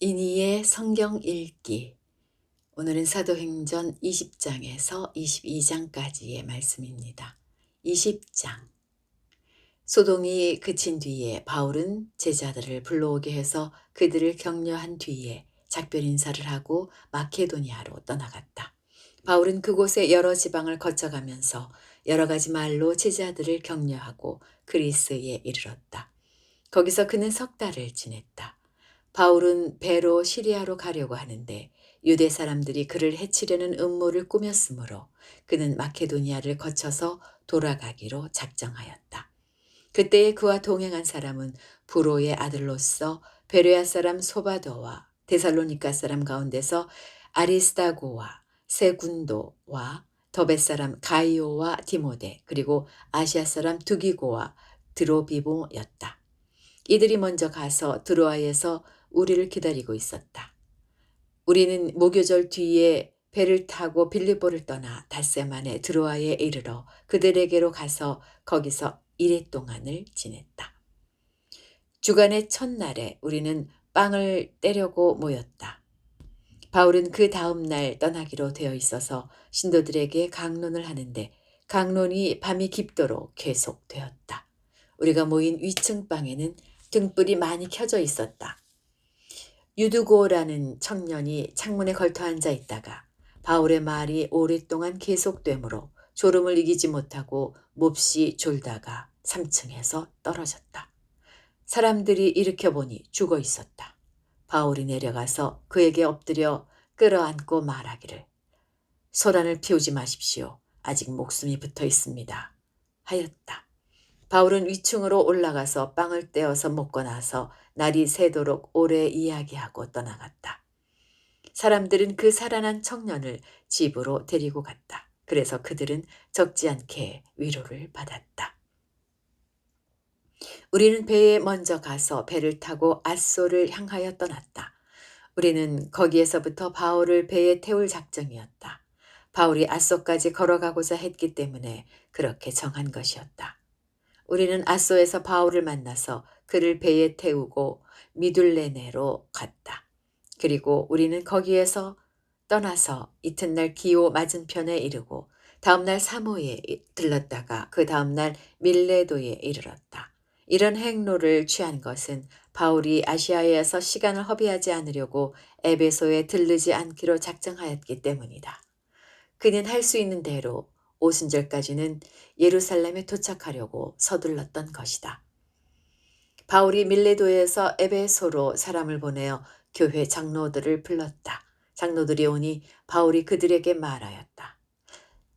이니의 성경 읽기. 오늘은 사도행전 20장에서 22장까지의 말씀입니다. 20장. 소동이 그친 뒤에 바울은 제자들을 불러오게 해서 그들을 격려한 뒤에 작별 인사를 하고 마케도니아로 떠나갔다. 바울은 그곳의 여러 지방을 거쳐가면서 여러 가지 말로 제자들을 격려하고 그리스에 이르렀다. 거기서 그는 석 달을 지냈다. 바울은 배로 시리아로 가려고 하는데 유대 사람들이 그를 해치려는 음모를 꾸몄으므로 그는 마케도니아를 거쳐서 돌아가기로 작정하였다. 그때에 그와 동행한 사람은 부로의 아들로서 베레아 사람 소바도와 데살로니가 사람 가운데서 아리스다고와 세군도와 더벳 사람 가이오와 디모데 그리고 아시아 사람 두기고와 드로비모였다. 이들이 먼저 가서 드로아에서 우리를 기다리고 있었다. 우리는 무교절 뒤에 배를 타고 빌립보를 떠나 닷새 만에 드로아에 이르러 그들에게로 가서 거기서 이레 동안을 지냈다. 주간의 첫날에 우리는 빵을 떼려고 모였다. 바울은 그 다음 날 떠나기로 되어 있어서 신도들에게 강론을 하는데 강론이 밤이 깊도록 계속되었다. 우리가 모인 위층 방에는 등불이 많이 켜져 있었다. 유두고라는 청년이 창문에 걸터 앉아 있다가 바울의 말이 오랫동안 계속되므로 졸음을 이기지 못하고 몹시 졸다가 3층에서 떨어졌다. 사람들이 일으켜보니 죽어 있었다. 바울이 내려가서 그에게 엎드려 끌어안고 말하기를 소란을 피우지 마십시오. 아직 목숨이 붙어 있습니다. 하였다. 바울은 위층으로 올라가서 빵을 떼어서 먹고 나서 날이 새도록 오래 이야기하고 떠나갔다. 사람들은 그 살아난 청년을 집으로 데리고 갔다. 그래서 그들은 적지 않게 위로를 받았다. 우리는 배에 먼저 가서 배를 타고 앗소를 향하여 떠났다. 우리는 거기에서부터 바울을 배에 태울 작정이었다. 바울이 앗소까지 걸어가고자 했기 때문에 그렇게 정한 것이었다. 우리는 앗소에서 바울을 만나서 그를 배에 태우고 미둘레네로 갔다. 그리고 우리는 거기에서 떠나서 이튿날 기오 맞은편에 이르고 다음날 사모에 들렀다가 그 다음날 밀레도에 이르렀다. 이런 행로를 취한 것은 바울이 아시아에서 시간을 허비하지 않으려고 에베소에 들르지 않기로 작정하였기 때문이다. 그는 할 수 있는 대로 오순절까지는 예루살렘에 도착하려고 서둘렀던 것이다. 바울이 밀레도에서 에베소로 사람을 보내어 교회 장로들을 불렀다. 장로들이 오니 바울이 그들에게 말하였다.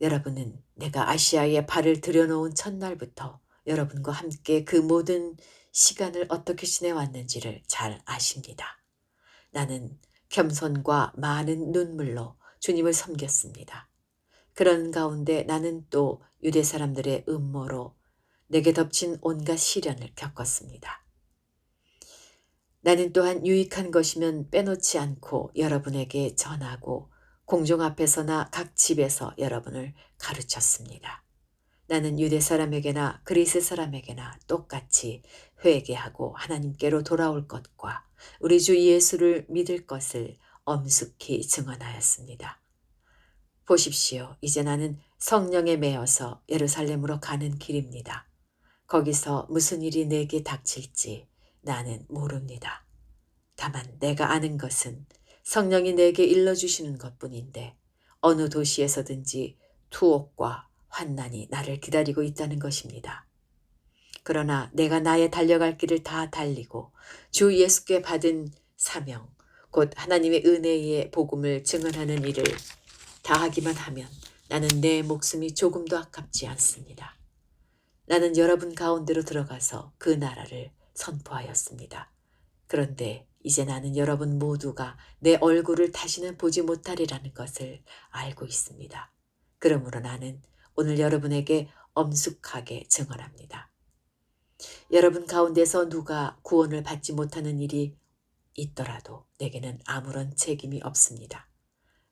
여러분은 내가 아시아에 발을 들여놓은 첫날부터 여러분과 함께 그 모든 시간을 어떻게 지내왔는지를 잘 아십니다. 나는 겸손과 많은 눈물로 주님을 섬겼습니다. 그런 가운데 나는 또 유대 사람들의 음모로 내게 덮친 온갖 시련을 겪었습니다. 나는 또한 유익한 것이면 빼놓지 않고 여러분에게 전하고 공중 앞에서나 각 집에서 여러분을 가르쳤습니다. 나는 유대 사람에게나 그리스 사람에게나 똑같이 회개하고 하나님께로 돌아올 것과 우리 주 예수를 믿을 것을 엄숙히 증언하였습니다. 보십시오. 이제 나는 성령에 매여서 예루살렘으로 가는 길입니다. 거기서 무슨 일이 내게 닥칠지 나는 모릅니다. 다만 내가 아는 것은 성령이 내게 일러주시는 것뿐인데 어느 도시에서든지 투옥과 환난이 나를 기다리고 있다는 것입니다. 그러나 내가 나의 달려갈 길을 다 달리고 주 예수께 받은 사명, 곧 하나님의 은혜의 복음을 증언하는 일을 다하기만 하면 나는 내 목숨이 조금도 아깝지 않습니다. 나는 여러분 가운데로 들어가서 그 나라를 선포하였습니다. 그런데 이제 나는 여러분 모두가 내 얼굴을 다시는 보지 못하리라는 것을 알고 있습니다. 그러므로 나는 오늘 여러분에게 엄숙하게 증언합니다. 여러분 가운데서 누가 구원을 받지 못하는 일이 있더라도 내게는 아무런 책임이 없습니다.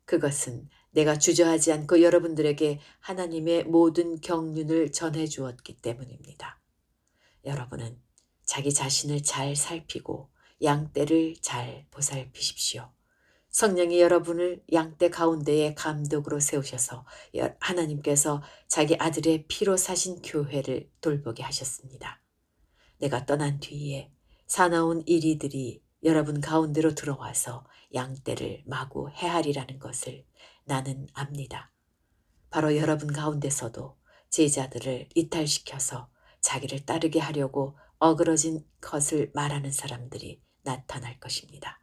그것은 내가 주저하지 않고 여러분들에게 하나님의 모든 경륜을 전해 주었기 때문입니다. 여러분은 자기 자신을 잘 살피고 양떼를 잘 보살피십시오. 성령이 여러분을 양떼 가운데에 감독으로 세우셔서 하나님께서 자기 아들의 피로 사신 교회를 돌보게 하셨습니다. 내가 떠난 뒤에 사나운 이리들이 여러분 가운데로 들어와서 양떼를 마구 해하리라는 것을 나는 압니다. 바로 여러분 가운데서도 제자들을 이탈시켜서 자기를 따르게 하려고 어그러진 것을 말하는 사람들이 나타날 것입니다.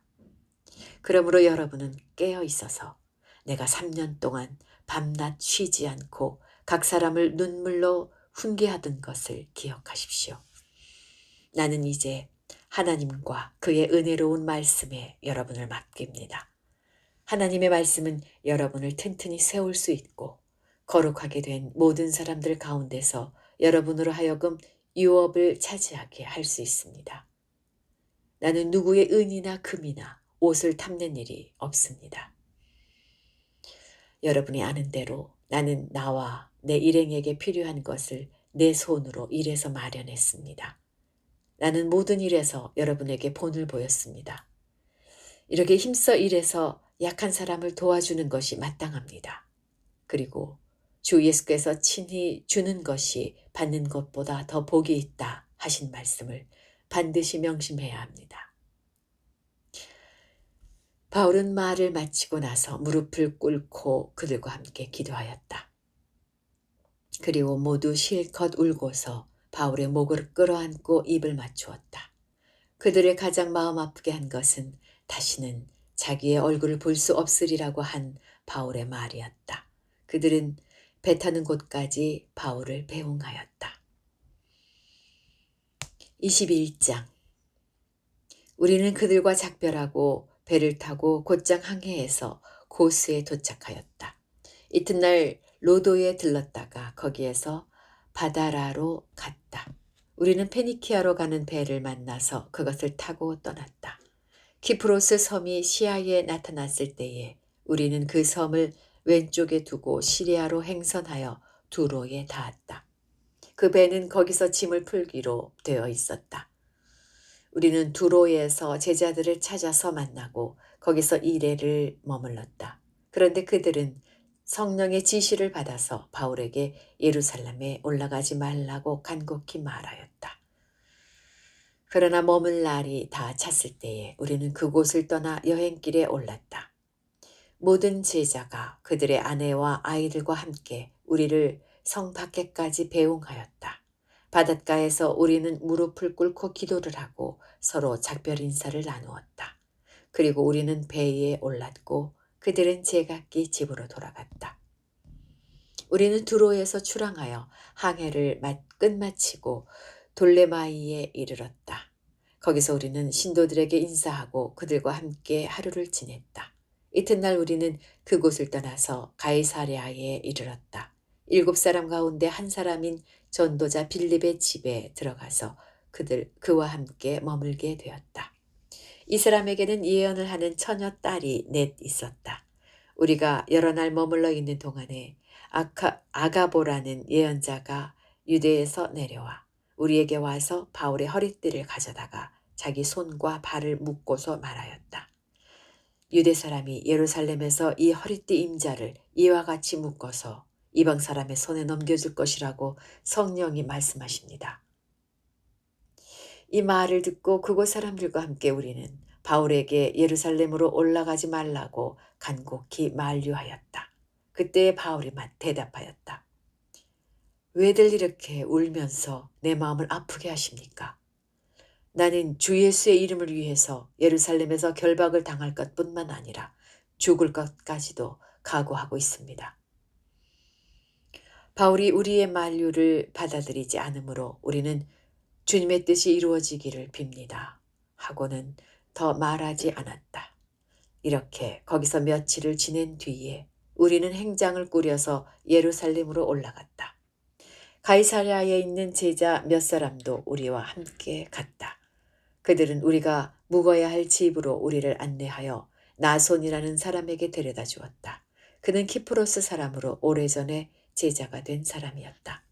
그러므로 여러분은 깨어 있어서 내가 3년 동안 밤낮 쉬지 않고 각 사람을 눈물로 훈계하던 것을 기억하십시오. 나는 이제 하나님과 그의 은혜로운 말씀에 여러분을 맡깁니다. 하나님의 말씀은 여러분을 튼튼히 세울 수 있고 거룩하게 된 모든 사람들 가운데서 여러분으로 하여금 유업을 차지하게 할 수 있습니다. 나는 누구의 은이나 금이나 옷을 탐낸 일이 없습니다. 여러분이 아는 대로 나는 나와 내 일행에게 필요한 것을 내 손으로 일해서 마련했습니다. 나는 모든 일에서 여러분에게 본을 보였습니다. 이렇게 힘써 일해서 약한 사람을 도와주는 것이 마땅합니다. 그리고 주 예수께서 친히 주는 것이 받는 것보다 더 복이 있다 하신 말씀을 반드시 명심해야 합니다. 바울은 말을 마치고 나서 무릎을 꿇고 그들과 함께 기도하였다. 그리고 모두 실컷 울고서 바울의 목을 끌어안고 입을 맞추었다. 그들을 가장 마음 아프게 한 것은 다시는 자기의 얼굴을 볼 수 없으리라고 한 바울의 말이었다. 그들은 배 타는 곳까지 바울을 배웅하였다. 21장. 우리는 그들과 작별하고 배를 타고 곧장 항해해서 고스에 도착하였다. 이튿날 로도에 들렀다가 거기에서 바다라로 갔다. 우리는 페니키아로 가는 배를 만나서 그것을 타고 떠났다. 키프로스 섬이 시야에 나타났을 때에 우리는 그 섬을 왼쪽에 두고 시리아로 행선하여 두로에 닿았다. 그 배는 거기서 짐을 풀기로 되어 있었다. 우리는 두로에서 제자들을 찾아서 만나고 거기서 이래를 머물렀다. 그런데 그들은 성령의 지시를 받아서 바울에게 예루살렘에 올라가지 말라고 간곡히 말하였다. 그러나 머물 날이 다 찼을 때에 우리는 그곳을 떠나 여행길에 올랐다. 모든 제자가 그들의 아내와 아이들과 함께 우리를 성 밖에까지 배웅하였다. 바닷가에서 우리는 무릎을 꿇고 기도를 하고 서로 작별 인사를 나누었다. 그리고 우리는 배에 올랐고 그들은 제각기 집으로 돌아갔다. 우리는 두로에서 출항하여 항해를 끝마치고 돌레마이에 이르렀다. 거기서 우리는 신도들에게 인사하고 그들과 함께 하루를 지냈다. 이튿날 우리는 그곳을 떠나서 가이사랴에 이르렀다. 7사람 가운데 한 사람인 전도자 빌립의 집에 들어가서 그와 함께 머물게 되었다. 이 사람에게는 예언을 하는 처녀 딸이 넷 있었다. 우리가 여러 날 머물러 있는 동안에 아가보라는 예언자가 유대에서 내려와 우리에게 와서 바울의 허리띠를 가져다가 자기 손과 발을 묶고서 말하였다. 유대 사람이 예루살렘에서 이 허리띠 임자를 이와 같이 묶어서 이방 사람의 손에 넘겨줄 것이라고 성령이 말씀하십니다. 이 말을 듣고 그곳 사람들과 함께 우리는 바울에게 예루살렘으로 올라가지 말라고 간곡히 만류하였다. 그때 바울이 대답하였다. 왜들 이렇게 울면서 내 마음을 아프게 하십니까? 나는 주 예수의 이름을 위해서 예루살렘에서 결박을 당할 것뿐만 아니라 죽을 것까지도 각오하고 있습니다. 바울이 우리의 만류를 받아들이지 않으므로 우리는 주님의 뜻이 이루어지기를 빕니다. 하고는 더 말하지 않았다. 이렇게 거기서 며칠을 지낸 뒤에 우리는 행장을 꾸려서 예루살렘으로 올라갔다. 가이사랴에 있는 제자 몇 사람도 우리와 함께 갔다. 그들은 우리가 묵어야 할 집으로 우리를 안내하여 나손이라는 사람에게 데려다 주었다. 그는 키프로스 사람으로 오래전에 제자가 된 사람이었다.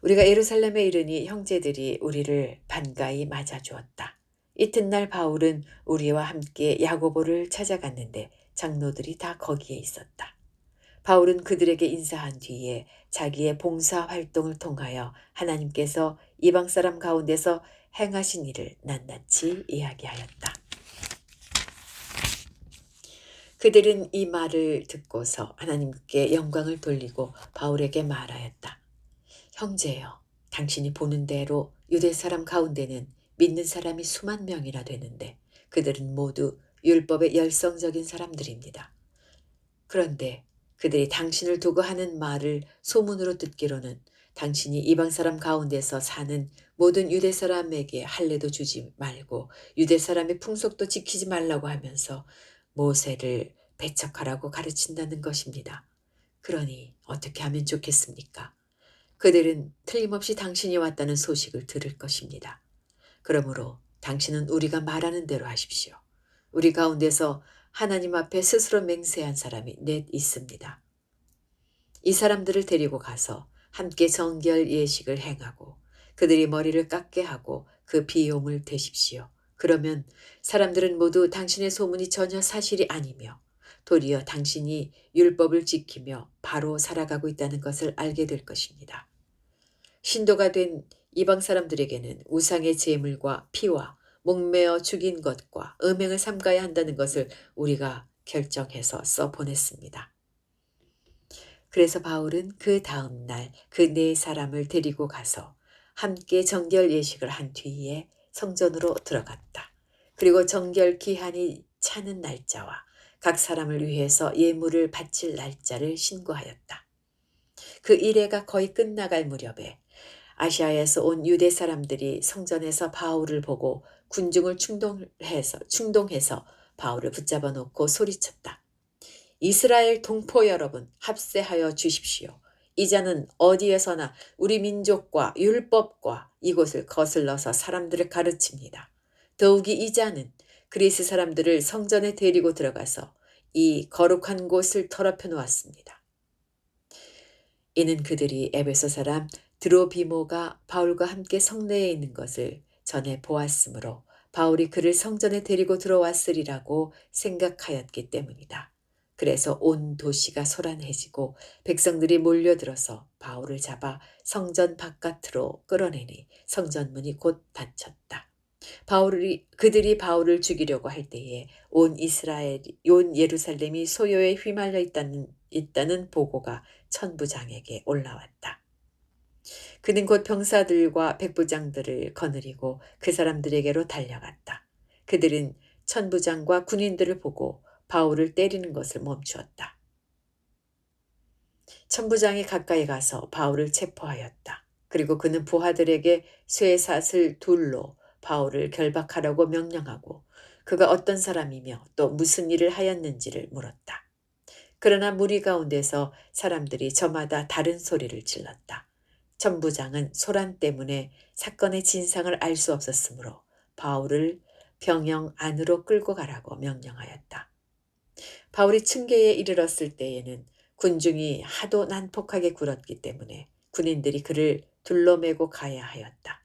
우리가 예루살렘에 이르니 형제들이 우리를 반가이 맞아주었다. 이튿날 바울은 우리와 함께 야고보를 찾아갔는데 장로들이 다 거기에 있었다. 바울은 그들에게 인사한 뒤에 자기의 봉사 활동을 통하여 하나님께서 이방 사람 가운데서 행하신 일을 낱낱이 이야기하였다. 그들은 이 말을 듣고서 하나님께 영광을 돌리고 바울에게 말하였다. 형제여, 당신이 보는 대로 유대 사람 가운데는 믿는 사람이 수만 명이나 되는데 그들은 모두 율법의 열성적인 사람들입니다. 그런데 그들이 당신을 두고 하는 말을 소문으로 듣기로는 당신이 이방 사람 가운데서 사는 모든 유대 사람에게 할례도 주지 말고 유대 사람의 풍속도 지키지 말라고 하면서 모세를 배척하라고 가르친다는 것입니다. 그러니 어떻게 하면 좋겠습니까? 그들은 틀림없이 당신이 왔다는 소식을 들을 것입니다. 그러므로 당신은 우리가 말하는 대로 하십시오. 우리 가운데서 하나님 앞에 스스로 맹세한 사람이 넷 있습니다. 이 사람들을 데리고 가서 함께 정결 예식을 행하고 그들이 머리를 깎게 하고 그 비용을 대십시오. 그러면 사람들은 모두 당신의 소문이 전혀 사실이 아니며 도리어 당신이 율법을 지키며 바로 살아가고 있다는 것을 알게 될 것입니다. 신도가 된 이방 사람들에게는 우상의 제물과 피와 목매어 죽인 것과 음행을 삼가야 한다는 것을 우리가 결정해서 써보냈습니다. 그래서 바울은 그 다음 날 그 네 사람을 데리고 가서 함께 정결 예식을 한 뒤에 성전으로 들어갔다. 그리고 정결 기한이 차는 날짜와 각 사람을 위해서 예물을 바칠 날짜를 신고하였다. 그 일회가 거의 끝나갈 무렵에 아시아에서 온 유대 사람들이 성전에서 바울을 보고 군중을 충동해서 바울을 붙잡아 놓고 소리쳤다. 이스라엘 동포 여러분, 합세하여 주십시오. 이 자는 어디에서나 우리 민족과 율법과 이곳을 거슬러서 사람들을 가르칩니다. 더욱이 이 자는 그리스 사람들을 성전에 데리고 들어가서 이 거룩한 곳을 더럽혀 놓았습니다. 이는 그들이 에베소 사람 드로비모가 바울과 함께 성내에 있는 것을 전에 보았으므로 바울이 그를 성전에 데리고 들어왔으리라고 생각하였기 때문이다. 그래서 온 도시가 소란해지고 백성들이 몰려들어서 바울을 잡아 성전 바깥으로 끌어내니 성전문이 곧 닫혔다. 그들이 바울을 죽이려고 할 때에 온 예루살렘이 소요에 휘말려 있다는 보고가 천부장에게 올라왔다. 그는 곧 병사들과 백부장들을 거느리고 그 사람들에게로 달려갔다. 그들은 천부장과 군인들을 보고 바울을 때리는 것을 멈추었다. 천부장이 가까이 가서 바울을 체포하였다. 그리고 그는 부하들에게 쇠사슬 둘로 바울을 결박하라고 명령하고 그가 어떤 사람이며 또 무슨 일을 하였는지를 물었다. 그러나 무리 가운데서 사람들이 저마다 다른 소리를 질렀다. 천부장은 소란 때문에 사건의 진상을 알 수 없었으므로 바울을 병영 안으로 끌고 가라고 명령하였다. 바울이 층계에 이르렀을 때에는 군중이 하도 난폭하게 굴었기 때문에 군인들이 그를 둘러매고 가야 하였다.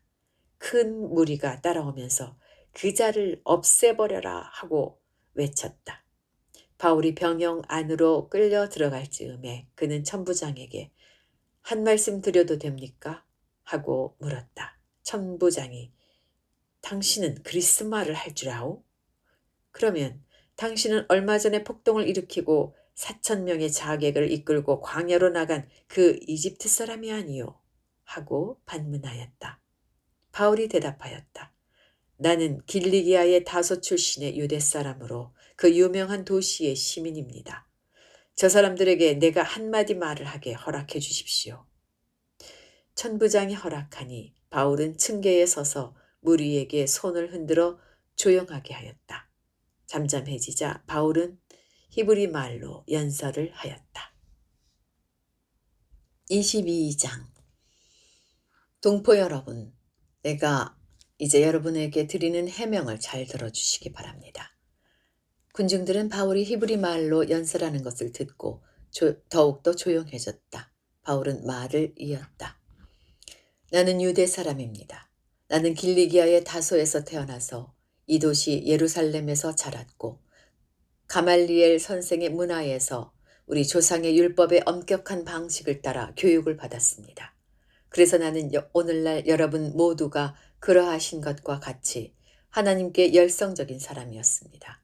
큰 무리가 따라오면서 그 자를 없애버려라 하고 외쳤다. 바울이 병영 안으로 끌려 들어갈 즈음에 그는 천부장에게 한 말씀 드려도 됩니까? 하고 물었다. 천부장이 당신은 그리스 말을 할 줄 아오? 그러면 당신은 얼마 전에 폭동을 일으키고 4,000명의 자객을 이끌고 광야로 나간 그 이집트 사람이 아니요? 하고 반문하였다. 바울이 대답하였다. 나는 길리기아의 다소 출신의 유대 사람으로 그 유명한 도시의 시민입니다. 저 사람들에게 내가 한마디 말을 하게 허락해 주십시오. 천부장이 허락하니 바울은 층계에 서서 무리에게 손을 흔들어 조용하게 하였다. 잠잠해지자 바울은 히브리 말로 연설을 하였다. 22장 동포 여러분, 내가 이제 여러분에게 드리는 해명을 잘 들어주시기 바랍니다. 군중들은 바울이 히브리 말로 연설하는 것을 듣고 더욱더 조용해졌다. 바울은 말을 이었다. 나는 유대 사람입니다. 나는 길리기아의 다소에서 태어나서 이 도시 예루살렘에서 자랐고 가말리엘 선생의 문화에서 우리 조상의 율법의 엄격한 방식을 따라 교육을 받았습니다. 그래서 나는 오늘날 여러분 모두가 그러하신 것과 같이 하나님께 열성적인 사람이었습니다.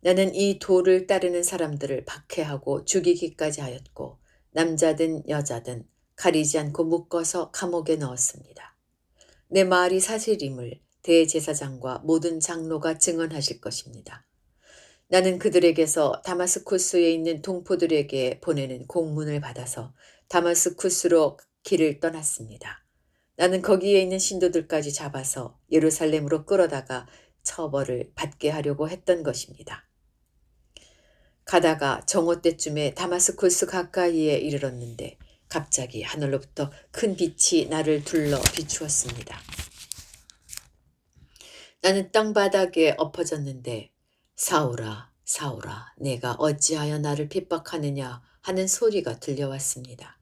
나는 이 도를 따르는 사람들을 박해하고 죽이기까지 하였고 남자든 여자든 가리지 않고 묶어서 감옥에 넣었습니다. 내 말이 사실임을 대제사장과 모든 장로가 증언하실 것입니다. 나는 그들에게서 다마스쿠스에 있는 동포들에게 보내는 공문을 받아서 다마스쿠스로 길을 떠났습니다. 나는 거기에 있는 신도들까지 잡아서 예루살렘으로 끌어다가 처벌을 받게 하려고 했던 것입니다. 가다가 정오 때쯤에 다마스쿠스 가까이에 이르렀는데 갑자기 하늘로부터 큰 빛이 나를 둘러 비추었습니다. 나는 땅바닥에 엎어졌는데 사울아, 사울아, 내가 어찌하여 나를 핍박하느냐 하는 소리가 들려왔습니다.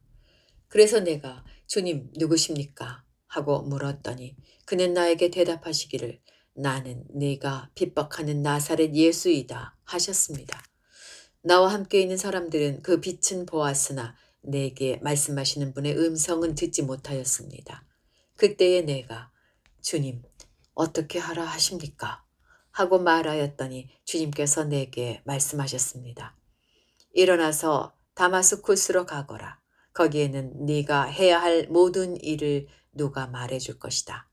그래서 내가 주님 누구십니까? 하고 물었더니 그는 나에게 대답하시기를 나는 네가 핍박하는 나사렛 예수이다 하셨습니다. 나와 함께 있는 사람들은 그 빛은 보았으나 내게 말씀하시는 분의 음성은 듣지 못하였습니다. 그때에 내가 주님 어떻게 하라 하십니까? 하고 말하였더니 주님께서 내게 말씀하셨습니다. 일어나서 다마스쿠스로 가거라. 거기에는 네가 해야 할 모든 일을 누가 말해줄 것이다.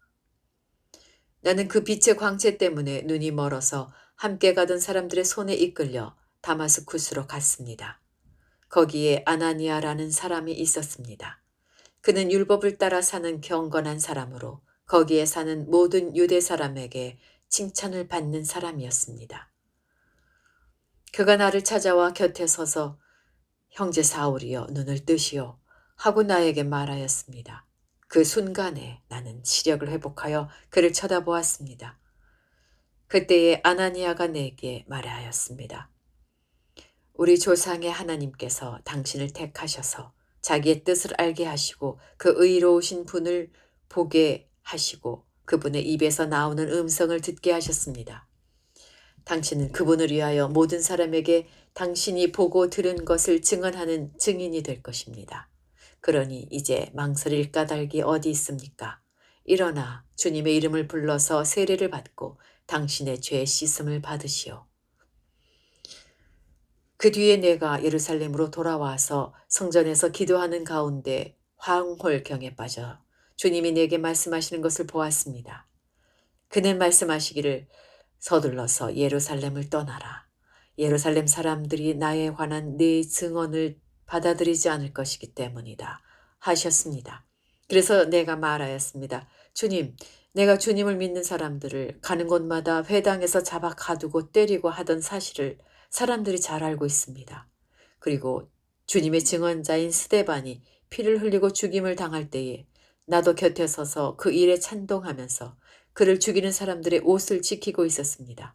나는 그 빛의 광채 때문에 눈이 멀어서 함께 가던 사람들의 손에 이끌려 다마스쿠스로 갔습니다. 거기에 아나니아라는 사람이 있었습니다. 그는 율법을 따라 사는 경건한 사람으로 거기에 사는 모든 유대 사람에게 칭찬을 받는 사람이었습니다. 그가 나를 찾아와 곁에 서서 형제 사울이여 눈을 뜨시오 하고 나에게 말하였습니다. 그 순간에 나는 시력을 회복하여 그를 쳐다보았습니다. 그때에 아나니아가 내게 말하였습니다. 우리 조상의 하나님께서 당신을 택하셔서 자기의 뜻을 알게 하시고 그 의로우신 분을 보게 하시고 그분의 입에서 나오는 음성을 듣게 하셨습니다. 당신은 그분을 위하여 모든 사람에게 당신이 보고 들은 것을 증언하는 증인이 될 것입니다. 그러니 이제 망설일 까닭이 어디 있습니까? 일어나 주님의 이름을 불러서 세례를 받고 당신의 죄 씻음을 받으시오. 그 뒤에 내가 예루살렘으로 돌아와서 성전에서 기도하는 가운데 황홀경에 빠져 주님이 내게 말씀하시는 것을 보았습니다. 그는 말씀하시기를 서둘러서 예루살렘을 떠나라. 예루살렘 사람들이 나에 관한 네 증언을 받아들이지 않을 것이기 때문이다. 하셨습니다. 그래서 내가 말하였습니다. 주님, 내가 주님을 믿는 사람들을 가는 곳마다 회당에서 잡아 가두고 때리고 하던 사실을 사람들이 잘 알고 있습니다. 그리고 주님의 증언자인 스데반이 피를 흘리고 죽임을 당할 때에 나도 곁에 서서 그 일에 찬동하면서 그를 죽이는 사람들의 옷을 지키고 있었습니다.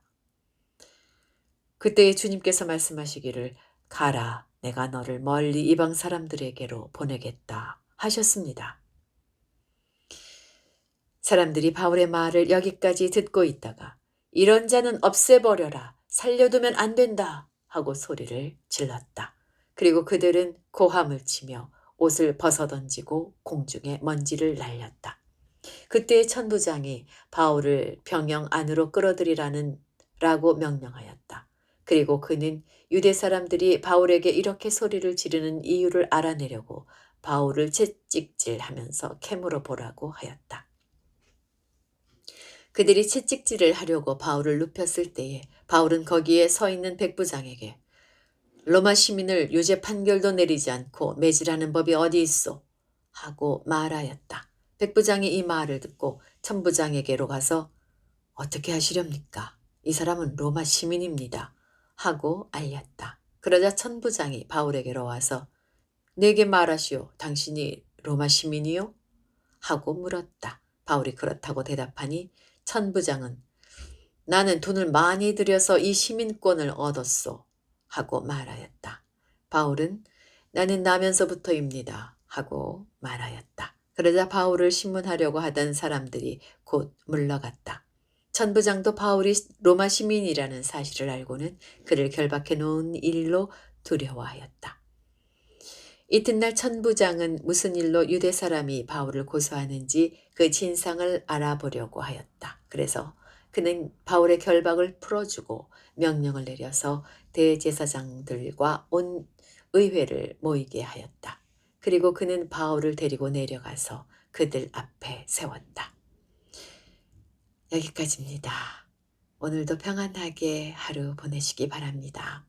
그때에 주님께서 말씀하시기를 가라 내가 너를 멀리 이방 사람들에게로 보내겠다 하셨습니다. 사람들이 바울의 말을 여기까지 듣고 있다가 이런 자는 없애버려라 살려두면 안 된다 하고 소리를 질렀다. 그리고 그들은 고함을 치며 옷을 벗어던지고 공중에 먼지를 날렸다. 그때 천부장이 바울을 병영 안으로 끌어들이라는 라고 명령하였다. 그리고 그는 유대 사람들이 바울에게 이렇게 소리를 지르는 이유를 알아내려고 바울을 채찍질하면서 캐물어 보라고 하였다. 그들이 채찍질을 하려고 바울을 눕혔을 때에 바울은 거기에 서 있는 백부장에게 로마 시민을 유죄 판결도 내리지 않고 매질하는 법이 어디 있소? 하고 말하였다. 백부장이 이 말을 듣고 천부장에게로 가서 어떻게 하시렵니까? 이 사람은 로마 시민입니다. 하고 알렸다. 그러자 천부장이 바울에게로 와서 내게 말하시오. 당신이 로마 시민이요? 하고 물었다. 바울이 그렇다고 대답하니 천부장은 나는 돈을 많이 들여서 이 시민권을 얻었소. 하고 말하였다. 바울은 나는 나면서부터입니다. 하고 말하였다. 그러자 바울을 신문하려고 하던 사람들이 곧 물러갔다. 천부장도 바울이 로마 시민이라는 사실을 알고는 그를 결박해 놓은 일로 두려워하였다. 이튿날 천부장은 무슨 일로 유대 사람이 바울을 고소하는지 그 진상을 알아보려고 하였다. 그래서 그는 바울의 결박을 풀어주고 명령을 내려서 대제사장들과 온 의회를 모이게 하였다. 그리고 그는 바울을 데리고 내려가서 그들 앞에 세웠다. 여기까지입니다. 오늘도 평안하게 하루 보내시기 바랍니다.